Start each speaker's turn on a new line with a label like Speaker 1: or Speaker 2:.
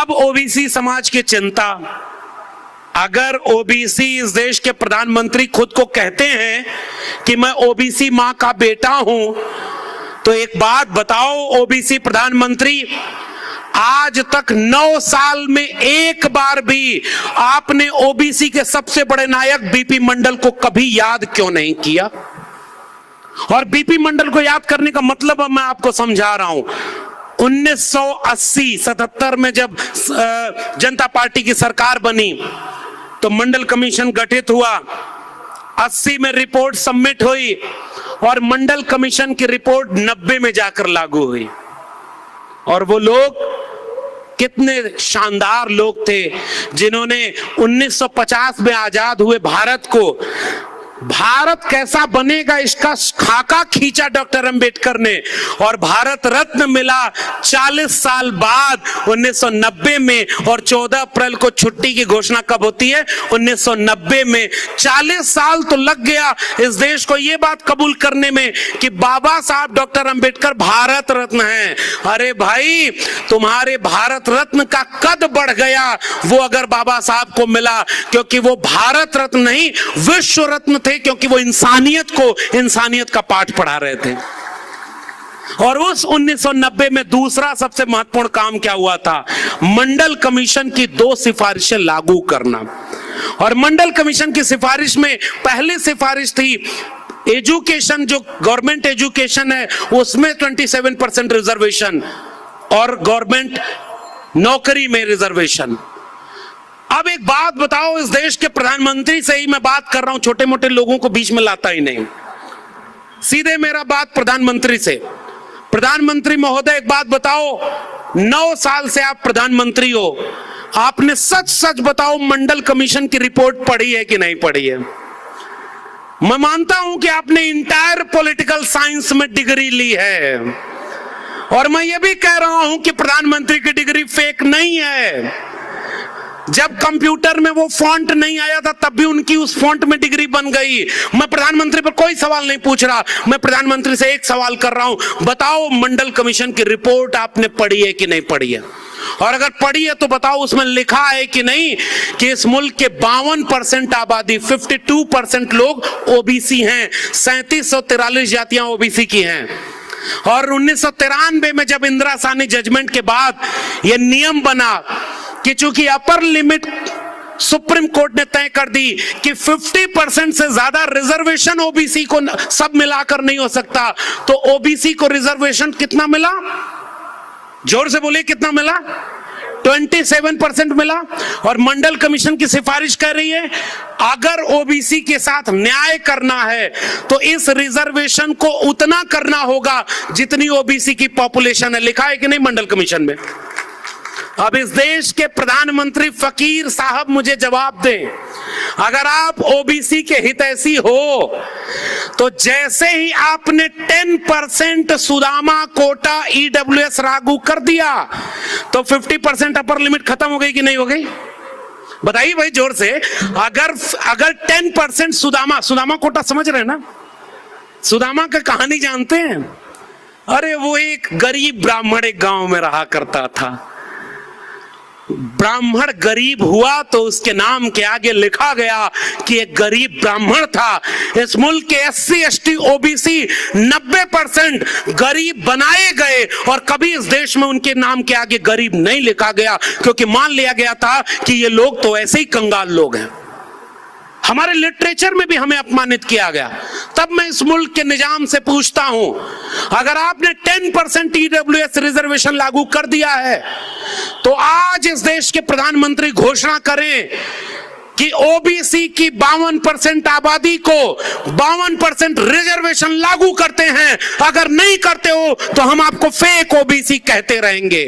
Speaker 1: अब ओबीसी समाज की चिंता, अगर ओबीसी इस देश के प्रधानमंत्री खुद को कहते हैं कि मैं ओबीसी मां का बेटा हूं, तो एक बात बताओ ओबीसी प्रधानमंत्री, आज तक 9 साल में एक बार भी आपने ओबीसी के सबसे बड़े नायक बीपी मंडल को कभी याद क्यों नहीं किया? और बीपी मंडल को याद करने का मतलब अब मैं आपको समझा रहा हूं। 1980-77 में जब जनता पार्टी की सरकार बनी तो मंडल कमीशन गठित हुआ, 80 में रिपोर्ट सबमिट हुई और मंडल कमीशन की रिपोर्ट 90 में जाकर लागू हुई। और वो लोग कितने शानदार लोग थे जिन्होंने 1950 में आजाद हुए भारत को, भारत कैसा बनेगा इसका खाका खींचा डॉक्टर अंबेडकर ने, और भारत रत्न मिला 40 साल बाद 1990 में। और 14 अप्रैल को छुट्टी की घोषणा कब होती है? 1990 में। 40 साल तो लग गया इस देश को ये बात कबूल करने में कि बाबा साहब डॉक्टर अंबेडकर भारत रत्न हैं। अरे भाई, तुम्हारे भारत रत्न का कद बढ़ गया वो अगर बाबा साहब को मिला, क्योंकि वो भारत रत्न नहीं विश्व रत्न थे, क्योंकि वो इंसानियत का पाठ पढ़ा रहे थे। और उस 1990 में दूसरा सबसे महत्वपूर्ण काम क्या हुआ था? मंडल कमीशन की 2 सिफारिशें लागू करना। और मंडल कमीशन की सिफारिश में पहली सिफारिश थी एजुकेशन, जो गवर्नमेंट एजुकेशन है उसमें 27% रिजर्वेशन और गवर्नमेंट नौकरी में रिजर्वेशन। अब एक बात बताओ, इस देश के प्रधानमंत्री से ही मैं बात कर रहा हूं, छोटे मोटे लोगों को बीच में लाता ही नहीं, सीधे मेरा बात प्रधानमंत्री से। प्रधानमंत्री महोदय, एक बात बताओ, 9 साल से आप प्रधानमंत्री हो, आपने सच सच बताओ मंडल कमीशन की रिपोर्ट पढ़ी है कि नहीं पढ़ी है? मैं मानता हूं कि आपने इंटायर पॉलिटिकल साइंस में डिग्री ली है, और मैं ये भी कह रहा हूं कि प्रधानमंत्री की डिग्री फेक नहीं है। जब कंप्यूटर में वो फॉन्ट नहीं आया था तब भी उनकी उस फॉन्ट में डिग्री बन गई। मैं प्रधानमंत्री पर कोई सवाल नहीं पूछ रहा, मैं प्रधानमंत्री से एक सवाल कर रहा हूं, बताओ मंडल कमीशन की रिपोर्ट आपने पढ़ी है कि नहीं पढ़ी है? और अगर पढ़ी है तो बताओ उसमें लिखा है कि नहीं कि इस मुल्क के 52% आबादी, 52% लोग ओबीसी हैं, 3743 जातियां ओबीसी की हैं। और 1993 में जब इंदिरा साहनी जजमेंट के बाद यह नियम बना कि चूंकि अपर लिमिट सुप्रीम कोर्ट ने तय कर दी कि 50% से ज्यादा रिजर्वेशन ओबीसी को सब मिलाकर नहीं हो सकता, तो ओबीसी को रिजर्वेशन कितना मिला? जोर से बोलिए, कितना मिला? 27% मिला। और मंडल कमीशन की सिफारिश कर रही है अगर ओबीसी के साथ न्याय करना है तो इस रिजर्वेशन को उतना करना होगा जितनी ओबीसी की पॉपुलेशन है। लिखा है कि नहीं मंडल कमीशन में? अब इस देश के प्रधानमंत्री फकीर साहब मुझे जवाब दें, अगर आप ओबीसी के हितैषी हो तो जैसे ही आपने 10% सुदामा कोटा ईडब्ल्यूएस लागू कर दिया तो 50% अपर लिमिट खत्म हो गई कि नहीं हो गई? बताइए भाई जोर से। अगर 10% सुदामा कोटा समझ रहे हैं ना? सुदामा का कहानी जानते हैं? अरे वो एक गरीब ब्राह्मण एक गांव में रहा करता था। ब्राह्मण गरीब हुआ तो उसके नाम के आगे लिखा गया कि एक गरीब ब्राह्मण था। इस मुल्क के SC ST OBC 90% गरीब बनाए गए और कभी इस देश में उनके नाम के आगे गरीब नहीं लिखा गया, क्योंकि मान लिया गया था कि ये लोग तो ऐसे ही कंगाल लोग हैं। हमारे लिटरेचर में भी हमें अपमानित किया गया। तब मैं इस मुल्क के निजाम से पूछता हूं, अगर आपने 10% ईडब्ल्यूएस रिजर्वेशन लागू कर दिया है तो आज इस देश के प्रधानमंत्री घोषणा करें कि ओबीसी की 52% आबादी को 52% रिजर्वेशन लागू करते हैं। अगर नहीं करते हो तो हम आपको फेक ओबीसी कहते रहेंगे।